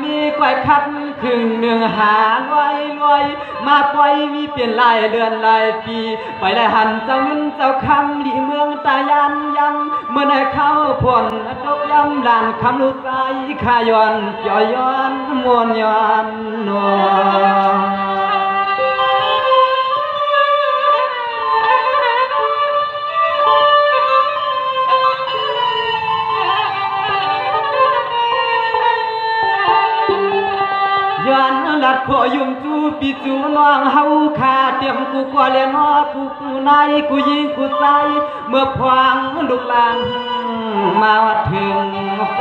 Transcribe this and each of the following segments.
มีกวยคัดครึ่งหนึ่งหาลอยมาปล่อยมีเปลี่ยนลายเดือนลายปีไปได้หันเจ้าเงินเจ้าคำดีเมืองตายันยังเมื่อได้เข้าผลตกย้ำด่านคำลูกใจขายอนย่อยย้อนมวนย้อนนัวย้อนลัดขอยุ่มจูปีจูน้องเฮาขาเตรียมกูกว่าเลียนอกูนายกูยิงกูใจเมื่อพวางลูกหลานมาวัดถึงไฟ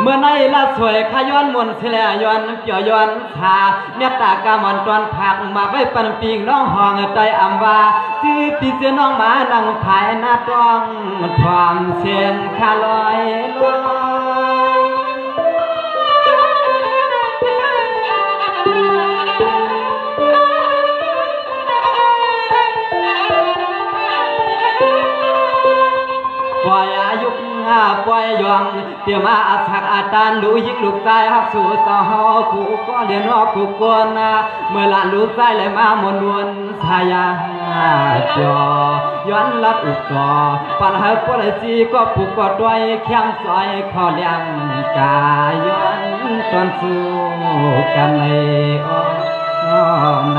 เมื่อในละสวยขย้อนมนเสลย้อนเกี่ยวย้อนชาเนตากามอนตอนผักมาไว้ปันปิงน้องห้องใจอำว่าจื้อปีเสียน้องมานั่งภายหน้าต้องความเสียนขาลอยปล่อยอายุปล่อยยองเดี๋ยวมาอาศักอาจารย์รู้ยิ่งลูกใจฮักสู่เจ้าเฮากูก็เรียนออกกูกวนเมื่อหลานลูกใจเลยมามวนวนสายาจอย้อนลัดอุกจอปัญหาปวดจีก็ผูกกอดด้วยเข้มซอยขอเลี้ยงกายย้อนตอนสู้กันในใน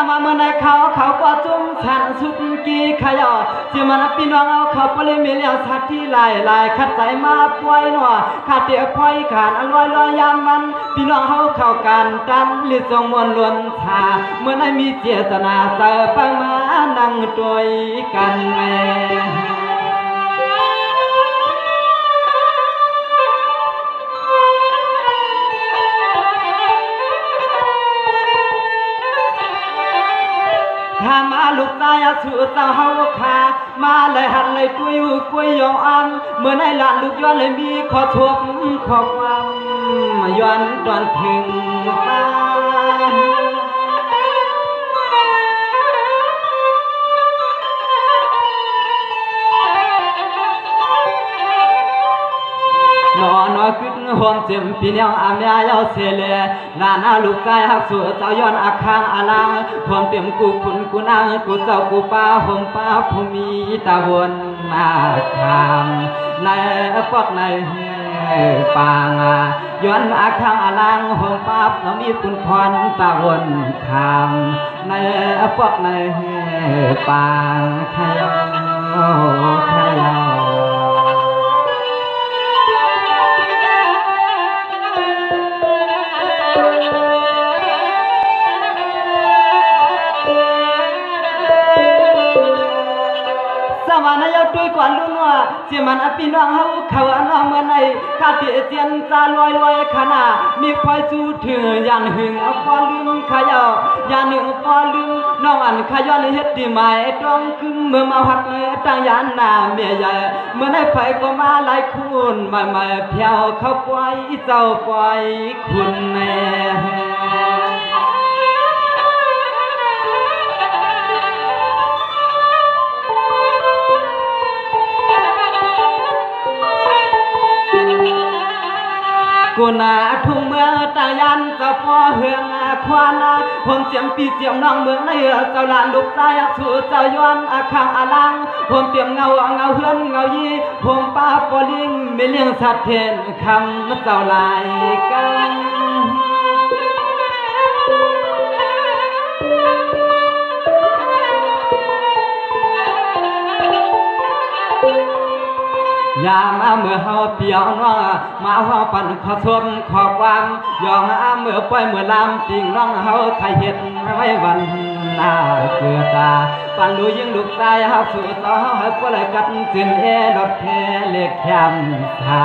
มาเมื่อในเขาก็จุ่มฉันสุกกีขยอที่มันพี่น้องเอาเขาไปเลยมีเลี้ยงสัตว์ที่ลายขัดใจมาป่วยหนัวขาดเดียวพ่อยขาดลอยยามมันพี่น้องเขาเข้ากันตันลิดทรงมวลล้วนชาเมื่อในมีเจตนาเจอปังมานั่งตัวกันแม่ข้ามาลูกตายสู่เจ้าเฮาขามาเลยหันเลยกุยยองอันเมื่อในหลานลูกย้อนเลยมีขอทวงขอความย้อนตอนถึงตานอขึ้นห่วงเจ็บปีเนียวอามยาเยาเสเลลานาลูกใจหักสู่เจ้าย้อนอาคางอาลังความเปี่ยมกูคุณกูนางกูเจ้ากูป้าห่มป้าผู้มีตาวนมาทางในปอกในปางย้อนอาคางอาลังห่มป้าน้องมีคุณพรตาวนทางในปอกในปางขยอวันนี้ด้วยก่อนลุ้นว่าเสียมันพี่น้องเขาน้องเมื่อไหร่ข้าเตียเจียนจะลอยขนาดมีควายสู้ถึงยันหึงเอาพอลืมขยอยันหนึ่งพอลืมน้องอันขย้อนเฮ็ดดีไหมต้องขึ้นเมื่อมาหัดตั้งยันนาเมียใหญ่เมื่อได้ไฟก็มาหลายคุณมาเพียวเขาปล่อยเจ้าปล่อยคุณแน่กูนาทุ่งเมื่อตา ยันเจ้าพ่อเฮืองควานผมเจียมปีเจียมน้องเมืองในเจ้าหลานลูกชายสู่เจ้าย้อนข้างอลังผมเตรียมเงาเฮือนเงายีผมป้าปอลิงไม่เลี้ยงสัตว์เทนคำเจ้าลายกันยามเมื่อเฮาเปียวน้องมาว่าปั่นขอชมขอบวางยองเมื่อปล่อยเมื่อลำปิงน้องเฮาใครเห็ดไว้วันหน้าเกิดตาปั่นดูยิ่งลูกชายเฮาสู่ต่อให้ปล่อยกัดจินรถเทเล็กแคมทา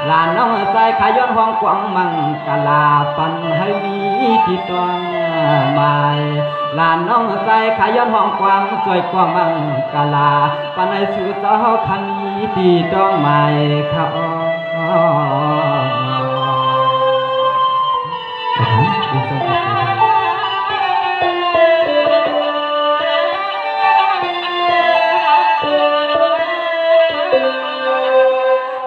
ลานน้องใจขย้อนห้องกวางมังกะลาปั่นให้มีที่ตองไม้ลานน้องใจขย้อนห้องกวางสวยกวางมังกะลาปั่นให้สู่ต่อคันนี้ที่ต้องไม่เข้า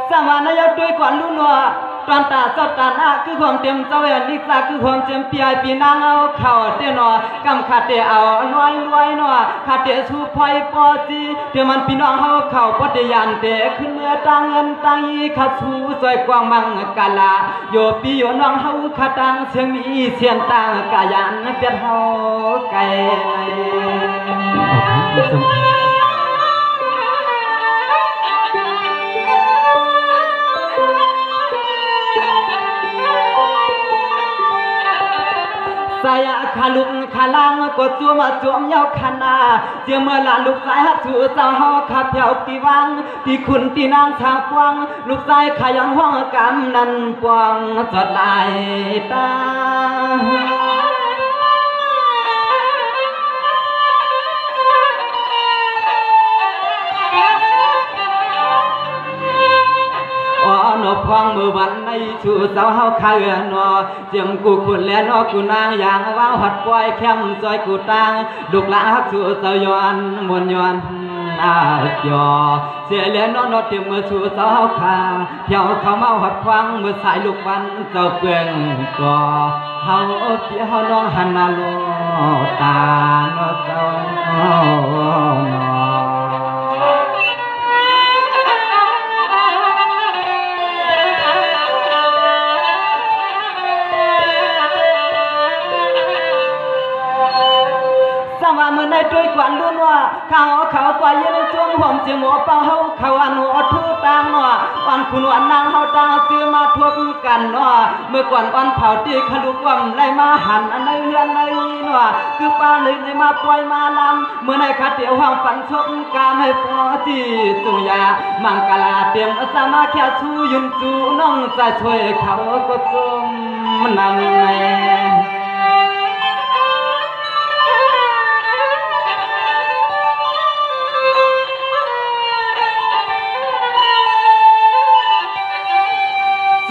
สมานายด้วยก่อนลุ้นว่าตอนตาเจ้าตาหน้าคือความเต็มเจ้าแหวนลิซ่าคือความเต็มปีไอปีนางเอาเข่าเตนอกำขาดเตเอาน้อยรวยนอขาดเตชูพอยปอจีเดี๋ยวมันปีน้องเฮาเข่าปฏิญาณเตขึ้นเมื่อตังเงินตังยีขาดชูสวยกว้างมังกาลาโยปีโยน้องเฮาขาดตังเสียงมีเสียนตังกายันเปียเฮาไกลสายขาลุกขาล่างกดจัวมาจวมยาวขนาเจียเมื่อหลานลูกสายหัดสู่เจ้าเฮาขับเพียวตีวังตีคุณตีนางชาวกวางลูกสายขยันห้องกำนันกวางสดลายตานอพองมือวันในชูเสาเฮาขายนอเจียมกูขุนและนอกูนางอย่างว่างหัดปล่อยแคมซอยกูตางลูกหลานชูเสาย้อนมวนย้อนจอเสียเลี้ยนอนอเตรียมมือชูเสาเฮาขาเที่ยวเขาเมาหัดควังมือสายลูกวันเจ้าเปลืองก่อเฮาเที่ยวน้องหันนาโลตานอเจ้านอว่ามือในด้วยกวนลุ้นว่าเขากว่ายืนช่วงผมเจียงหัวเป่าเฮาเขาอันหัวทูตังว่าวันคุณวันนางเฮาตาซื้อมาทวกกันว่าเมื่อก่อนวันเผาตีขลุกว่ำไล่มาหันอันในเรือนในว่าคือป้าเลยในมาปล่อยมาลำเมื่อในคัดเดียวห้องฝันชกกามให้พอที่จุยามังกลาเตรียมสามาแค่ชูยุนจูน้องจะช่วยเขาก็จมนั่งใน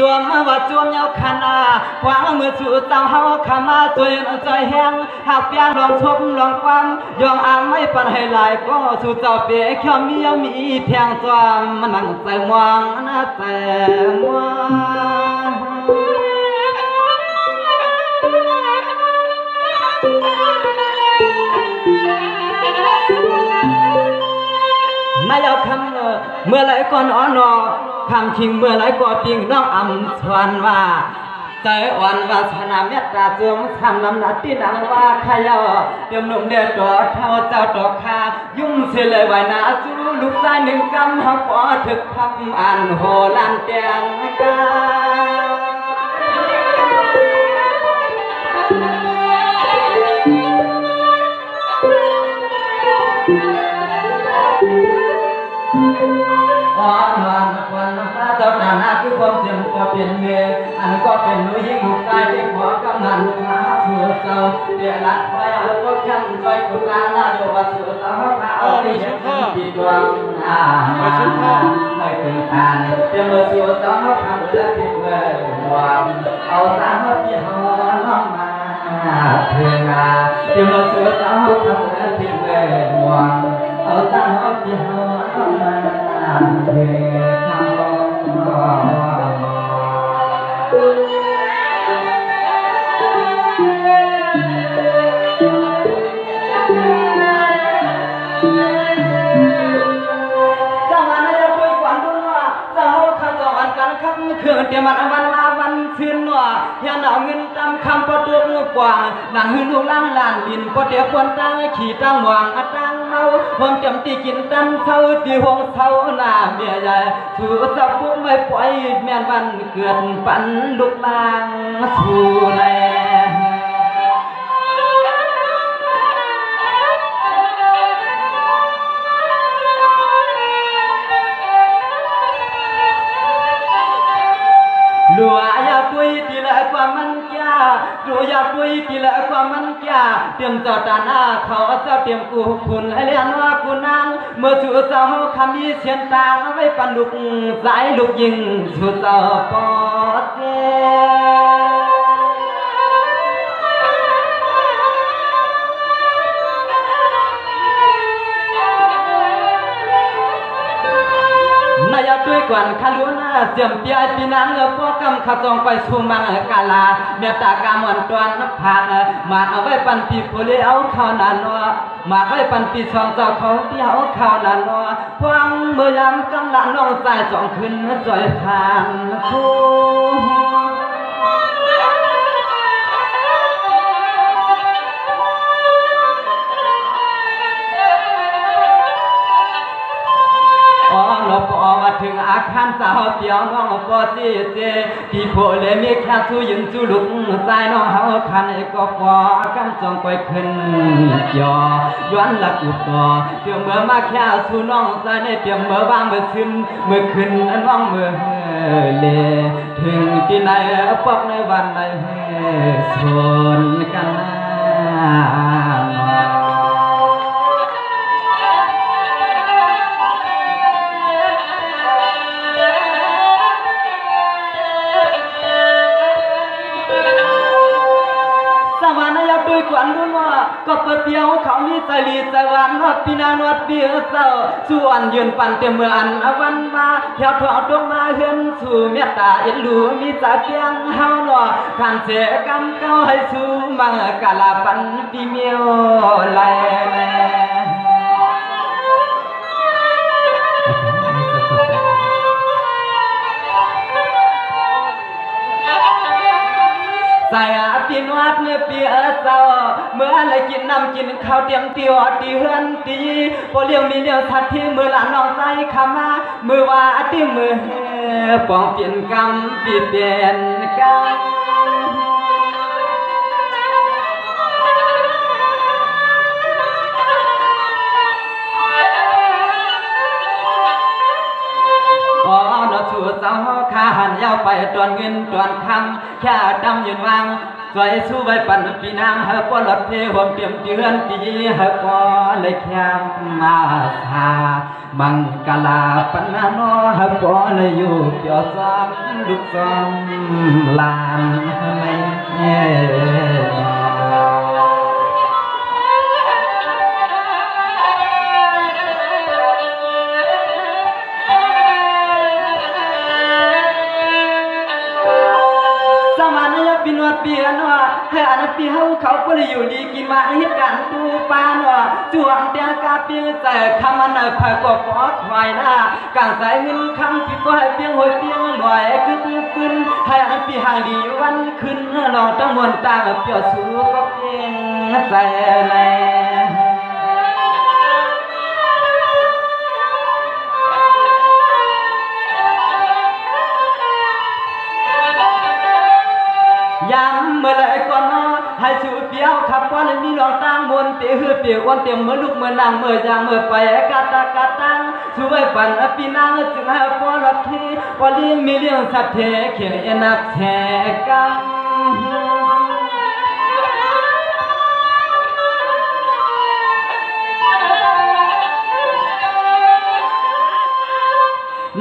จวมว่าจวมยาวขนาขวางมือสู่เจ้าเฮาขามาตัวใจแห้งหากเปียงลองชมลองความยองอ่างไม่ปันให้หลายก็สู่เจ้าเปียแค่มีแทงจวมมันนั่งใจมองนะแต่มองนายเอาคำเมื่อไรก่อนอ่อนอคำคิงเมื่อไรก็ปิงน้องอ่ำชวนว่าใจอ่อนว่าชนะเมตตาจวงทำน้ำหนักที่นังว่าขยาเตรียมหนุ่มเดือดตัวเท่าเจ้าดอกคายุ่งเสียเลยไว้นาจูลูกชายหนึ่งกำหักปอถึกคำอ่านโหลันเตียงกาอ่อนหวานควันน้ำตาเจ้าหน้าหน้าคือความเจ็บก็เป็นเมย์อันก็เป็นหนูยิ่งหูตายที่ขอกำนันลูกหาสัวเจ้าเดี๋ยวรัดไว้เอาก็ขันไว้กุลาหน้าโยว่าสัวเจ้าเขาที่เห็นที่ดวงมาไม่ถึงทานเดี๋ยวมาสัวเจ้าเขาทำเรื่องที่เมื่อวันเอาตาเขาที่หัวน้องมาเพื่อนเดี๋ยวมาสัวเจ้าเขาทำเรื่องที่เมื่อวันเอาตาเขาที่หัวน้องมาเพื่อน รื่องเตรียมวันลาวันชื่นหนัวเฮียนเอาเงินตามคำประตูลูกกว่างนั่งหื้อลูกล้างลานดินก็เดี๋ยวควรตั้งขี่ตั้งหวางตั้งเมาผมจำตีกินตั้งเท่าตีห้องเท่าหน้าเมียใหญ่ถือสับปุ๊บไม่ปล่อยแม่นวันเกิดปันลูกล้างสู่แลดูอยากคุยทีละความมันแก่ดูอยากคุยทีละความมันแก่เตรียมเจ้าตาหน้าเขาเจ้าเตรียมกูคุณให้เรียนว่ากูนางเมื่อชูเจ้าคำมีเชียนตางไว้ปันลูกสายลูกยิงชูเจ้าปอเจนายด้วยกวนคารุณาเจียมเปียปีนังพวกกำขัดจองไปสู่มังกาลาเมตตากามวันตวนพังมาเอาไว้ปันปีโพลีเอาข้าวนานวมาไว้ปันปีสองเจ้าเขาเที่ยวข้าวนานวพวงเมื่อยามกำลังน้องใจจองขึ้นจอยทานชูถึงอาคารสาวเปียวน้องปอจีเจที่โพเลมีแค่สู้ยืนจูลุกใจน้องเฮาคันก็พอกันจองไปขึ้นย่อย้อนหลักอุปอเดี๋ยวเมื่อมาแค่สู้น้องใจในเตรียมเมื่อวางเมื่อขึ้นน้องเมื่อเลถึงที่ไหนปอกในวันใดสนกันกวนรุ่นว่าก็เปิดเปียวเขามีใจลีใจหวานว่าปีนานวดเปียวเศร้าส่วนยืนปั่นเต็มเมื่ออันวันมาแถวถอดดวงมาเฮือนสู่เมตตาเอ็นดูมีใจเพียงเฮาหนอการเสกรรมเก้าให้สู่มังกาลาปันปีเมียวไหลใส่ปีนวัดเมื่อปีเศร้าเมื่อไรกินน้ำกินข้าวเตรียมตีอตีเฮือนตีพอเลี้ยวมีเลี้ยวทัดที่มือหลานน้องใจขามามือว่าตีมือปองเปลี่ยนกรรมเปลี่ยนกรรมชูเจ้าข้าหันยาวไปตอนเงินตอนคำแค่ดำยืนวางสวยสู้ไว้ปั่นปีนางเฮปอหลอดเพหวมเตรียมเดือนตีเฮปอเลยแค่มาสามังกาลาปันนาโนเฮปอเลยอยู่เปียวซ้อมลูกซ้อมลานไม่เปียนว่าให้อันเปียวเขาก็เลยอยู่ดีกินมาเหตุการณ์ตูปานว่าจวงเตียกาเปียแต่คำมันพายก็ปอดควายหน้าการใส่เงินคำผิดก็ให้เปียงหอยเปียงลอยขึ้นให้อันปีห่างดีวันขึ้นลองตั้งมวลตาเปียวสู้ก็เพียงใส่แลย้ำเมื่อไรก่อนน้อให้สูเปียวขับวันมีน้องตั้งบนเตี้ยหือเปียววันเตี้ยเมื่อลูกเมื่อนางเมื่อยางเมื่อไปกาตังสู้ไว้ปั่นปีนางจึงให้พอรับที่พอลีมีเรื่องสัตย์เทเขียนนับแชกัง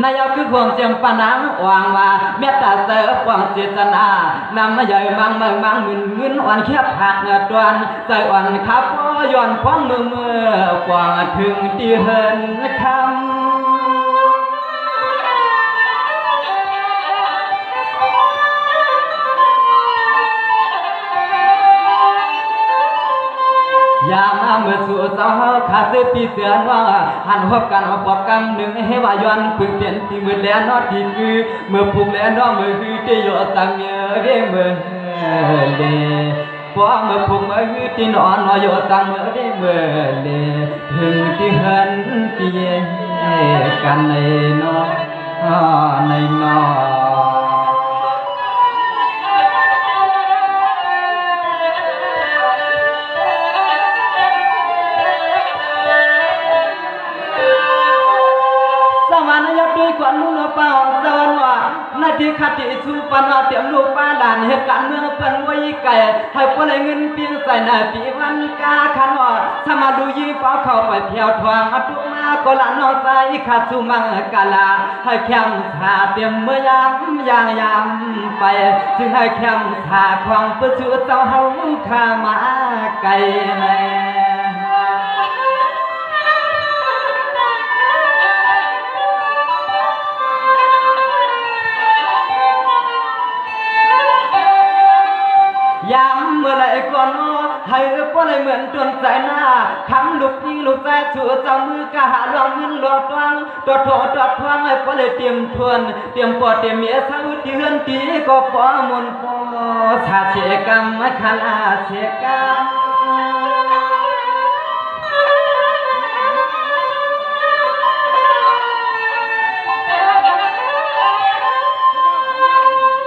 นายคือความเจียมปนังวางมาเมตตาเสอความเจตนานำมาใหญ่มังเงินอ่อนแคบหักเงดวนใจอ่อนขับพ่ย้อนฟ้องมือกว่าถึงที่เหินคำ ย ยามาเมื่อสู่เจ้าขาดเสื้อปีเสือนว่าหันพบกันปอกกำหนึ่งให้ว่าย้อนปึงเปลี่ยนตีมือแลนอดีคือเมื่อผูกแลนอมือคือที่อยู่ตังเมียเร่เมื่อเลพอเมื่อผูกเมื่อคือที่นอนนอยู่ตังเมื่อเร่เมื่อเลถึงที่เหินที่เย่กันในนอในนอด้วยกวนลูกเป่าเจ้าหน้านาทีขัดที่ชูปนเตรียมลูกป้าหลานเหตุการณ์เมืองเปิ้นไว้ไก่ให้พวกไรเงินเพียงใส่หน้าปีวันกาขันว่าสมาดูยิงเป้าเข้าไปเที่ยวทองเอาตุมาก็ละน้องใจขัดสุมังกาลาให้แคมชาเตรียมเมื่อยามไปจึงให้แคมชาความเพื่อสู้เจ้าเฮาข้ามาไก่แม่ยามเมื่อไรก่อนให้พวกไรเหมือนจนใจหน้าคำลูกยิงลูกใจชูเจ้ามือกะหาลองเงินหลอกทวงตัวโถตัวทวงให้พวกไรเตรียมทวนเตรียมปอดเตรียมเมียสาวที่เฮือนตีก็พอมุนพอชาเชกรรมคลาเชกรรม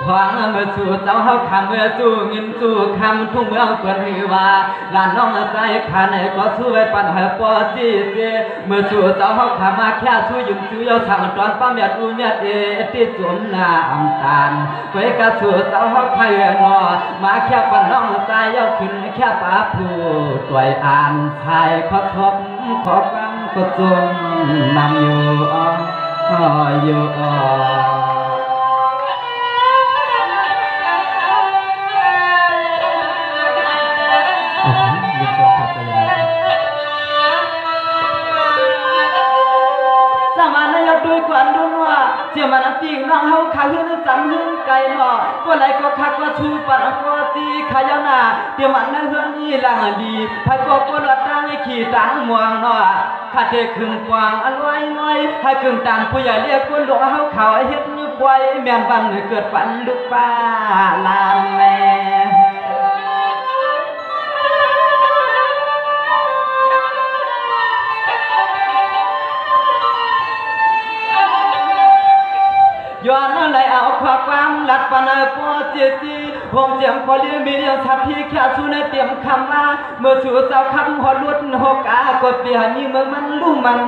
หวังเมื่อสู่เจ้าเฮาคำเมื่อสู่เงินสู่คำทุ่งเมืองเปิดหือว่าลานน้องใจขาในก็สู้ไว้ปัญหาปอจีเจเมื่อสู่เจ้าเฮาคำมาแค่สู้ยุ่งสู้ยาวสั่งตอนป้าเมียดูเมียเอที่จมหน้าอำตาลไว้กระสู่เจ้าเฮาไข่นอมาแค่ปันน้องใจยาวขึ้นแค่ป้าผู้ตัวอ่านชายขอทบขอฟังก็จงนำอยู่สมานายด้วยกวนดุนว่าเจ้ามันติงน้องเฮาขาหื้อจังหื้อไก่หนอก็ไหลก็คักก็ชูปนก็ตีขายนาเดี๋ยวมันเฮือนนี่ล่างดีไผก็ปวดตั้งขี่ตังม่วงหนอข้าเทคึงกวางอันไว้น้อยให้คึงตานผู้ใหญ่เรียกคนหลวงเฮาเขาเฮ็ดนึกไว้แม่นวันเกิดปันลูกป้าลานแม่ย้อนอะไรเอาความลัดปนปอเจจีผมเจียมพอเลี้ยงมีเลี้ยงทับที่แค่สู้ในเตรียมคำว่าเมื่อสู่เจ้าคำหอดลุดหกากดเปียมีเมืองมันลุ่มมัน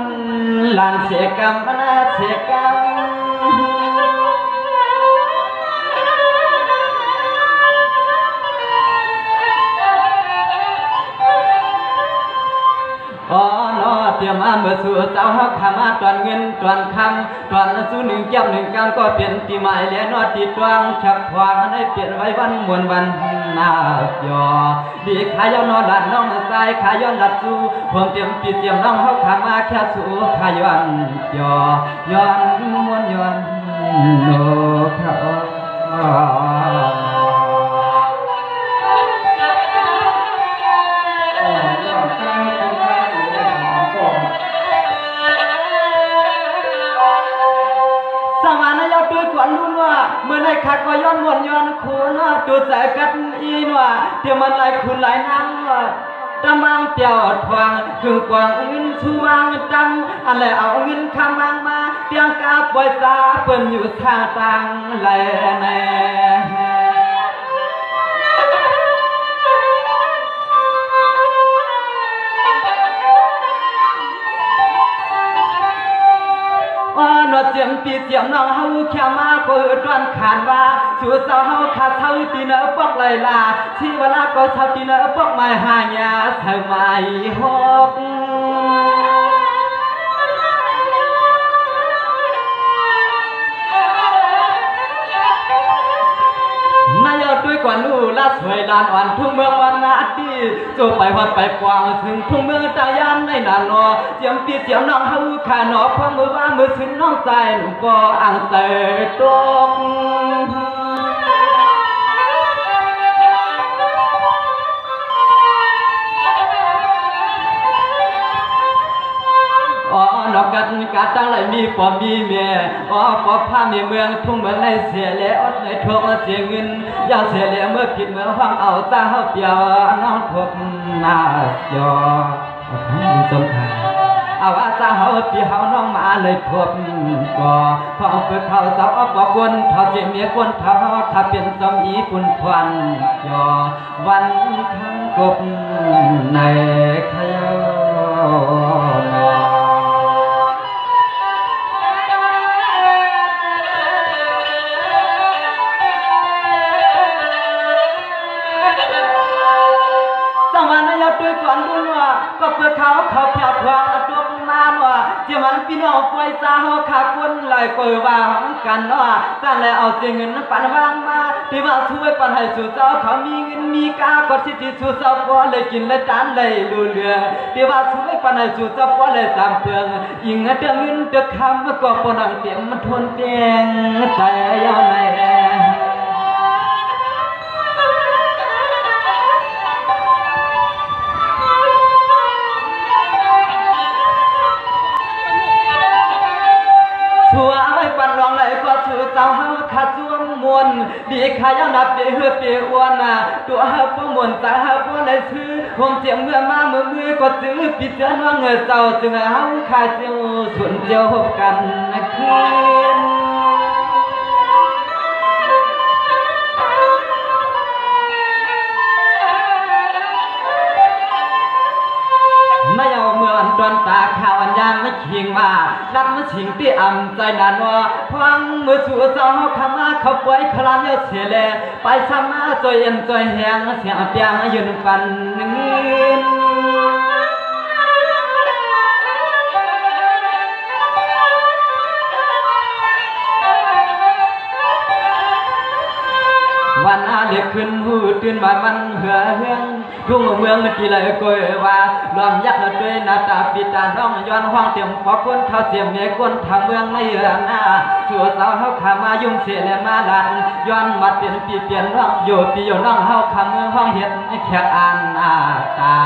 ลานเสกรรมมันเสกรรมเตรียมมาเมื่อสู่เจ้าฮักขามาตอนเงินตอนคำตอนสู้หนึ่งแก้วหนึ่งกำก็เปลี่ยนตีหมายเลี้ยนอตีตวงฉับควางให้เปลี่ยนไว้วันมวนวันนาหยอดีขายนอนดันน้องใจขายย้อนดัดสู้ผมเตรียมปีเตรียมน้องฮักขามาแค่สู้ขายย้อนหยอย้อนมวนย้อนโนเขาด้วยกวนลุ่นว่าเมื่อในขัดก็ย้อนวนย้อนคูนว่าตัวใจกัดอีนว่าเดี๋ยวมันไหลคุณไหลน้ำว่าตะมังเปียวทวงคือกวางเงินชูมังจังอะไรเอาเงินข้ามังมาเตียงกาปล่อยตาเปิ้นอยู่ท่าตังแลแน่นอเจียมปีเจียมน้องเฮาแค่มาก็ตอนขานว่าชูเจ้าเฮาขาเท่าตีเนอปอกไหลลาที่เวลาก็เท่าตีเนอปอกไม้หายาเท่าไม้หกนายด้วยกว่าลู่ละสวยลานอ่อนทุ่งเมืองวันนาดีโจไปวัดไปกวางถึงทุ่งเมืองตายานในนานอเจียมปีเจียมน้องเฮาขาหนอพอมือว่ามือถึงน้องใจก็อ่างเตยตรง ตั้งไหลมีปอมีเมียอ๋อปอผ้ามีเมืองทุ่งเมืองในเสียแล้วอดในทวงเสียเงินยาเสียแล้วเมื่อผิดเมื่อฟังเอาตาเฮาเปียวน้องทวงหน้าจอสมคัญเอาว่าจะเฮาปีเฮาน้องมาเลยพบก่อพอเปิดเขาเสาบอกวนเขาเจียเมียกวนเขาถ้าเป็นสมีปุ่นควันจอวันข้างกบในขยอด้วยก่อนบุญว่าก็เพื่อเขาเพียบพร้อมตัวนานว่าเจ้ามันพี่น้องป่วยสาวขาคนลอยเปิดว่าของกันว่าจ้างแล้วเอาเงินปันวางมาที่ว่าช่วยปันให้สู่เจ้าเขามีเงินมีกากดสิทธิสู่เจ้าก็เลยกินเลยจานเลยดูเรือที่ว่าช่วยปันให้สู่เจ้าก็เลยจำเตือนยิงเดือเงินเดือคำก็ปนังเตียมมันทนเตียงใจยาวในชัวไว้ปันรองเลยก็ชูเจ้าเฮาขาดจ้วงมวลดีขายนับเดือเปียอ้วนน่ะตัวเฮาป้อมวลใจเฮาป้อเลยซื้อผมเจียมเมื่อมามือก็ซื้อปิดเจ้าน้องเงยเจ้าจึงเฮาขาดเจ้าส่วนเจ้าพบกันคืนไม่เอาเมื่อดอนตาข่าวอันยานไม่เคียงมารักมาชิงที่อ่ำใจนานว่าพังมือชูเจ้าขมาเขาป่วยคลานเยอะเสียแลไปสามาจอยเอ็นจอยแหงเสียงเปียงยืนฟันเงินวันอาเด็กขึ้นหูตื่นมามันเหือเฮืองทุ่งเมืองกี่เลยกอยว่าลอมยักษ์ด้วยหน้าตาปิตาน้องย้อนห้องเตรียมขอคนเขาเสียมเมียคนทางเมืองในเรือนหน้าชัวสาวเขาขามายุ่งเสียและมาลันย้อนมาเปลี่ยนปีเปลี่ยนน้องโยปีโยน้องเขาขาเมืองห้องเห็ดแขกอ่านตา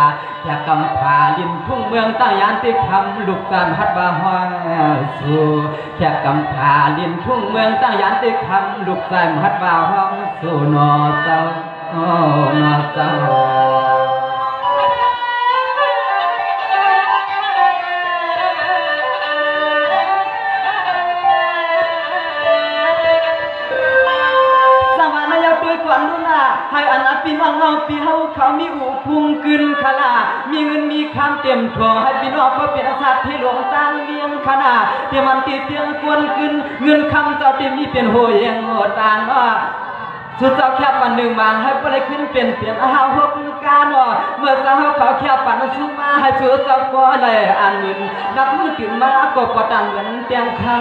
แขกกำผาลินทุ่งเมืองตั้งยานติคำลูกจันฮัดบาห้องสู่แขกกำผาลินทุ่งเมืองตั้งยานติคำลูกจันฮัดบาห้องสู่นอเจ้าโอ้นอเจ้าให้อนาพี่น้องเอาพี่เฮาเขามีอุพุงกึนขลามีเงินมีคำเต็มถั่วให้พี่น้องเพราะเป็นอาสาที่หลวงตางเวียงขนาเที่มันตีเตียงกวนกึนเงินคำเจ้าที่มีเป็นโหยงโหตานว่าสุดเจ้าแคบวันหนึ่งมาให้บ่ได้ขึ้นเปลี่ยนอาหารหกการว่าเมื่อเจ้าเขาแคบปันสุมาให้สุดเจ้าก็เลยอ่านเงินนับมือตื่นมาก็ประดันเงินเตียงคำ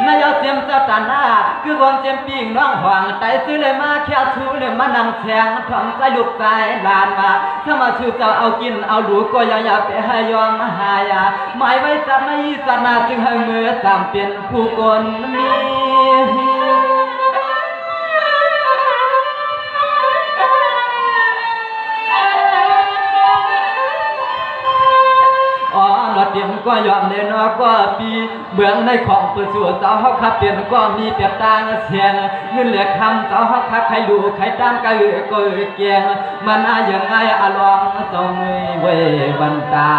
นายเจียมเจ้าตาหน้าคือความเจียมปีงน้องหวังใจซื้อเลยมาแค่ชูเลยมานั่งแทงทำใจลูกใจลานมาถ้ามาชูเจ้าเอากินเอาดูก็อย่าไปให้ยอมหายาหมายไว้จัดในศาสนาจึงให้มือสามเปลี่ยนผู้คนมีเตรียมก็ยอมเลยนอก็ปีเบื้องในของเปิดสู่เจ้าเขาขับเปลี่ยนก็มีเปรียบต่างเสียงเงินเหลือคำเจ้าเขาขับใครดูใครตามก็เกียงมันอย่างไงอลองเจ้ามือเวบันตา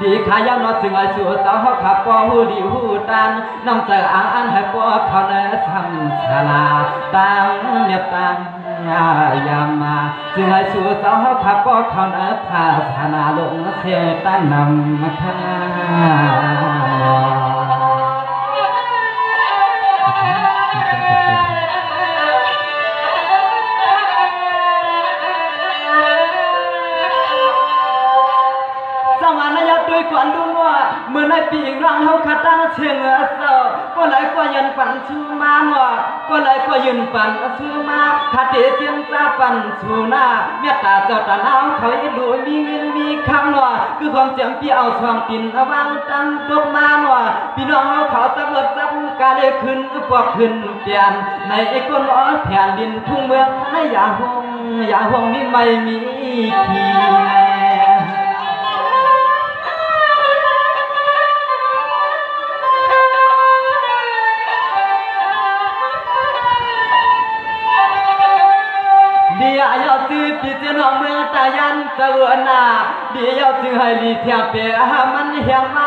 ดีขายาวรถถึงไอสู่เจ้าเขาขับก็หูดีหูตันน้ำใจอ่างอันให้พวกเขาเนื้อทำชาลาตังเนียตังยามาจึงไอสู่เจ้าเขาขับก็เขาเนื้อพาสนาลงเสียตั้งนำมาข้าสมานยา ya tôi quản luôn hoa mưa nay bị loang hao khát đang chiêng ở sau có lại qua yênปั่นsu ma hoa có lại qua yênปั่นsu ma khát để tiên taปั่นsu naเมตตาเจ้าตาหนาวเขาอีดูมีเงินมีคำhoaคือความเจียมพี่เอาช่องกินเอาวางตั้งตกมาhoaพี่น้องเขาตะเบิดจับกาได้ขึ้นปอกขึ้นเปลี่ยนในไอ้คนอ้อแผ่นดินทุ่งเมืองในอย่าห่วงมีไม่มีขี้เดียวเอาซื้อปีเจ้าเมืองตายันเสือหน้าเดียวซื้อให้ลีเทียบเปียมันเหี่ยวไหม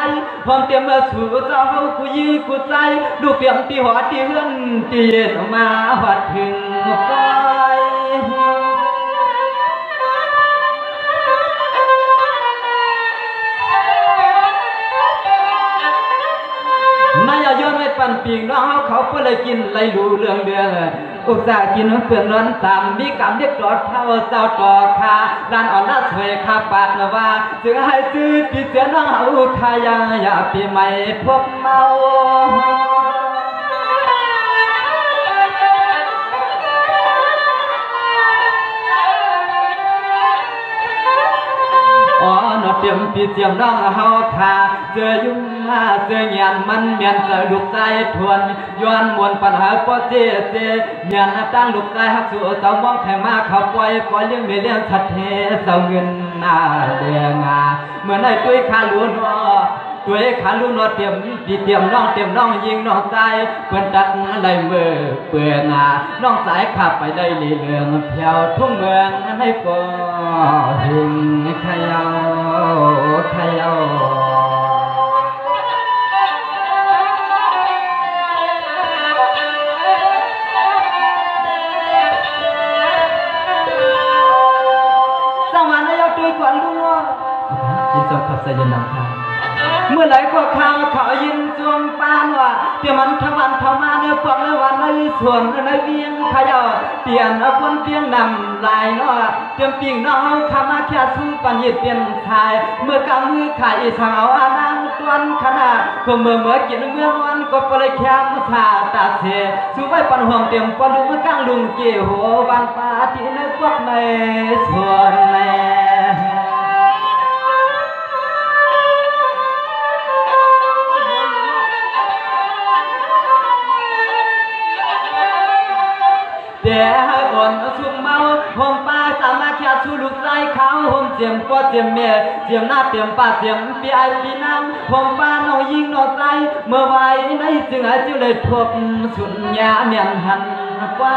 ความเตรียมมาสู่เจ้าเขากูยีกูใจดูเตรียมตีหัวตีเฮือนตีเย็นออกมาหัดถึงไฟนายย้อนไม่ปั่นปีกน้องเขาก็เลยกินเลยรู้เรื่องอุตส่าห์กินเปลือกร้อนสามมีกำเรียกจอดเท่าเจ้าต่อคาด้านอ่อนน่าสวยคาปากนะว่าจึงให้ซื้อปีเสียน้องเอาคายาอย่าปีใหม่พบเมาอ๋อนอเตรียมปีเตรียมน้องเฮาคาเจอยุ่งมาเจอเงียนมันเมียนเจอลูกใจทวนย้อนมวลปัญหาปอเจเงียนตั้งลูกใจหักสู่เจ้ามองแข่มาเขาปล่อยเลี้ยงไม่เลี้ยงชัดเทเจ้าเงินหน้าเดียงาเมื่อได้ตุ้ยขาล้วนตัวขาลูกนอเตรียมปีเตรียมน้องยิงน้องใจเพื่อนตัดอะไรมือเปื่องาน้องสายขับไปได้เรื่องเพียวทุ่งเมืองให้ปอหิงขยาวสวรรค์ยาวตุ้ยกว่าลูกยินสมขับใส่ยันนำทางเมื่อไหร่ก็ข่าวเขายินจวงปานว่าเดี๋ยวมันทวันเข้ามาเนื้อปองในวันในส่วนในเวียงขยอเปลี่ยนเอาคนเตียงนำลายเนาะเตรียมปิ่งน้องเขาขามาแค่สู้ปัญญ์เปลี่ยนชายเมื่อกำมือขายสาวอานังตวนขนาดก็เมื่อกินเมื่อวันก็ปลายแค่มาถาตาเสสู้ไว้ปันห่วงเตรียมปลุกกลางลุงเกี่ยววันปาที่ในพวกในส่วนในเดี๋ยวอ่อนสุกเมาหอมปลาสามาแค่สู้ลูกใจเขาหอมเจียมก็เจียมเมียเจียมหน้าเจียมปากเจียมปีไอปีน้ำหอมปลาน้องยิงน้องใจเมื่อไว้ในจึงอาจจะเลยทบสุนยาเมียนหันกว่า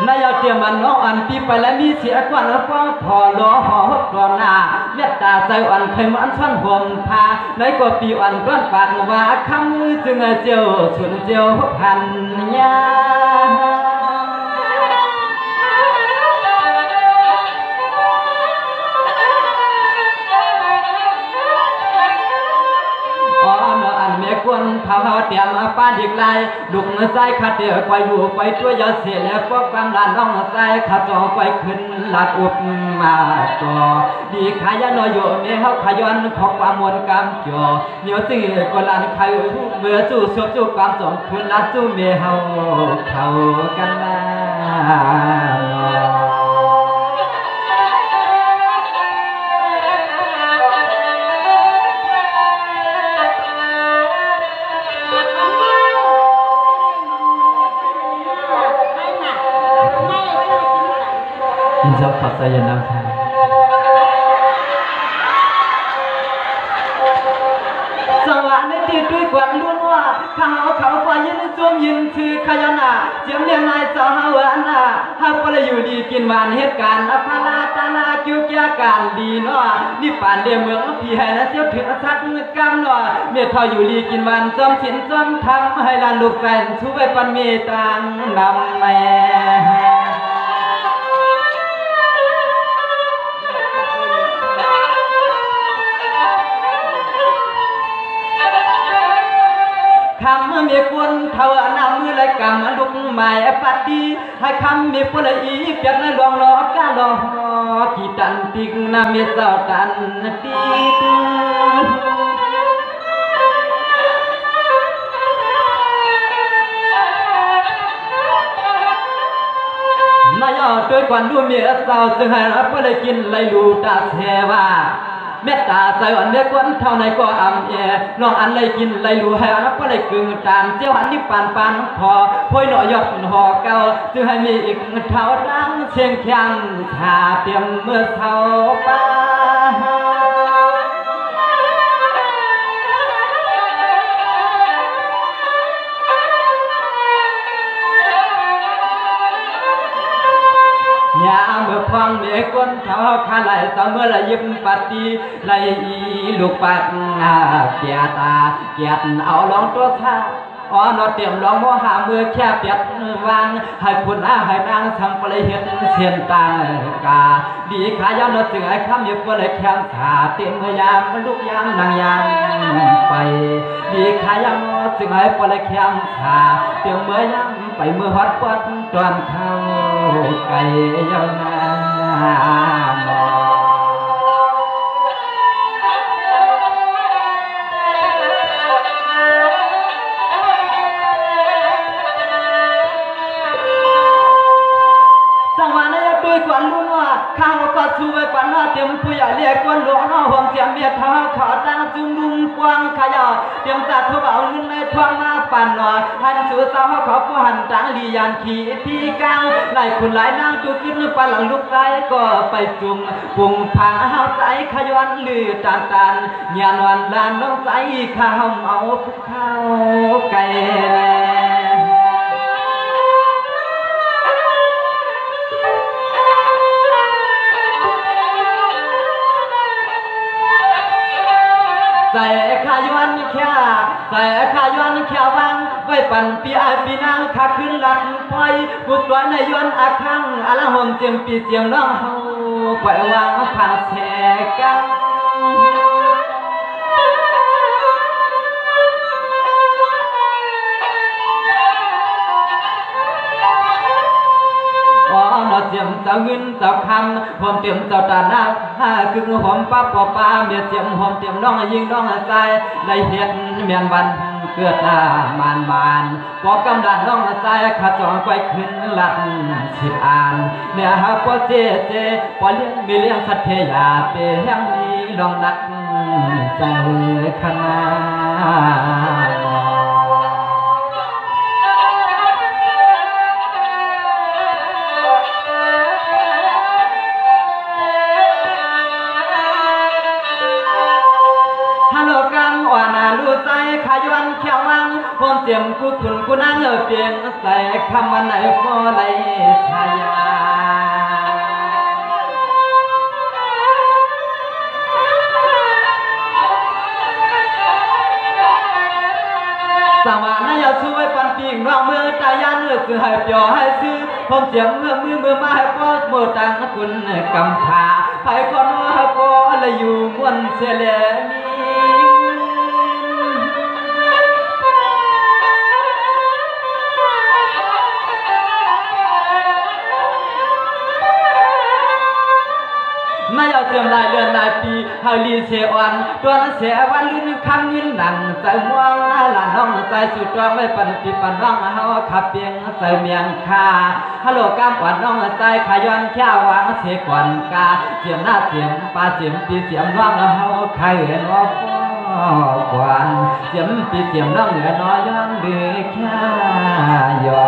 นายเตรียมมันน้องอันปีไปแล้วมีเสียกว่าแล้วก็พอล้อหอหกกรอนหน้าเม็ดตาใจอ่อนเคยมันช่อนห่มผ้าในกว่าปีอ่อนก้อนปากว่าคำมือจึงเจียวส่วนเจียวพันยากวนเท้าเตรียมป้าดิกไล่ดุกใจขัดเดือดไปอยู่ไปตัวยาเสียแล้วพวกความลานน้องใจขัดจอไปขึ้นลาดอุบมาต่อดีขายน้อยอยู่เมื่อเขาขย้อนของความมวลกำจ่อเหนียวจืดกว่าลานใครเมื่อสู้สวบสู้ความสมคืนลาดสู้เมื่อเขาเข้ากันมาจะขับใจยันน้ำทางสวรรค์ในที่ด้วยกวนล้วนว่าเขาไปยินจวมยินคือขยันนาเจียมเลี้ยงนายสาวหน้าหากไปอยู่ดีกินหวานเหตุการณ์พลาตานาคิวเกียการดีเนาะนี่ป่านเลี้ยงเมืองพี่ให้นะเจ้าถึงสัตว์กรรมเนาะเมื่อเขาอยู่ดีกินหวานจอมฉินจอมทำให้ลานลูกแฟนช่วยปันเมตานนำแม่ คำมีคนเท่าน้ำมือเลยกำลุกหมายปัดดีให้คำมีคนอีเปียกในหลวงล้อกาลอที่ตันติกน้ำมีเจ้าตันติกนายด้วยควันดูเมียเจ้าจึงให้รับก็เลยกินเลยดูตาเทว่าเมตตาใจอ่อนเมียกวนเท่าไหนก็อ่ำแย่ลองอันเลยกินเลยรู้ให้รับก็เลยกึ่งตามเจ้าหันนี่ปานพอพ่อยหน่อยยอดหอเก่าจึงให้มีอีกเท่าดังเชียงแข็งชาเตรียมเมื่อเท่าป้ายามเมื่อพองเมียก้นเท้าขาไหลเสาเมื่อละยิ้มปฏิไหลอีลูกปัดเกียตาเกียตเอาลองตัวท่าอ๋อนอเตรียมลองโมหาเมื่อแค่เปียดวางให้คุณให้นางทำปลายเห็นเสียนตากาดีขายอนจึงไอ้ข้ามอยู่ปลายแข้งขาเต็มเมื่อยามลูกยามนางยามไปดีขายอนจึงไอ้ปลายแข้งขาเต็มเมื่อยามไปเมื่อฮอดปัดตอนเข้าไก่ยาวนามจังหวะนั้นด้วยกวนลุ้นว่าข้าวก็ช่วยปันหน้าเตรียมผู้ใหญ่เรียกกวนหลวงน้องห่วงเจียมเมียท้าขอตั้งจุ่มดุมกวางขยะเตรียมจัดทุบเอาเงินในทวงมาปั่นหน่อยหันชูเจ้าขอผู้หันจังลียานขี่ที่กลางไล่คุณไล่นางจุขึ้นปันหลังลูกไก่ก็ไปจุ่มปุ่งผางห้าวใจขย้อนลือตานตันยานวันลานน้องใจข้าวเอาผู้ข้าวไก่แลใส่ขาย้อนแค่ใส่ขาย้อนแค่วังไว้ปั่นปีอาปีนางขาขึ้นหลักไฟบุกตัวในย้อนอาคังอาละหงเจียมปีเจียมน้องเฮาปล่อยวางผ่าแสกังเจียมเจ้าเงินเจ้าคำหอมเตรียมเจ้าตาหน้าคือหอมป้าปอป้าเมียเจียมหอมเตรียมน้องยิงน้องใจได้เห็ดเมียนวันเกิดหน้ามานปอกำดันน้องใจขาจองไปขึ้นหลัดสิบอ่านเนี่ยฮะปอเจปอเลี้ยงมีเลี้ยงสัตย์เทียเปียงนี้ลองนักใจขนาขย้อนแค่วังพร้อมเตรียมกูคุณกูนั่งเปลี่ยนใส่คำมันไหนพอไหลชายาสวรรค์น่าจะช่วยปันปีกน้องมือตายาเนื้อซื้อให้เปียวให้ซื้อพร้อมเตรียมมือมาให้พ่อเมื่อตังคุณกำพาให้คนว่าพ่อเลยอยู่ม้วนเสลนีนายเอาเตรียมลายเดือนลายปีเฮาลีเสวันตัวนั้นเสวันลื่นคำยินหนังใจม่วงหลานน้องใจสุดตัวไม่ปันปีปันว่างเฮาขับเปียงใส่เมียงคาฮัลโหลกามปวดน้องใจขย้อนแค่วางเสกวันกาเจียมหน้าเจียมปลาเจียมปีเจียมว่างเฮาใครเห็นว่าพ่อกวนเจียมปีเจียมน้องเหนือน้อยย้อนเดือแค่ยอ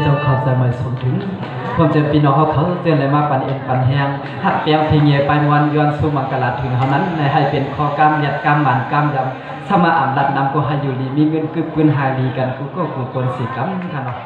เจ้าเขาใจมาสมถึงความเจ็บปีน้องเขาเตือนเลยมาปันเอ็นปันแหงหักเปียงพิงเยไปวันย้อนสู่มังกรถึงเท่านั้นในให้เป็นข้อกรรมเหยียดกรรมหมันกรรมยำสมาอ่ำรัดนำก็ให้อยู่ดีมีเงินกึบปืนหาดีกันกูก็กูคนสิกรรมค่ะเนาะ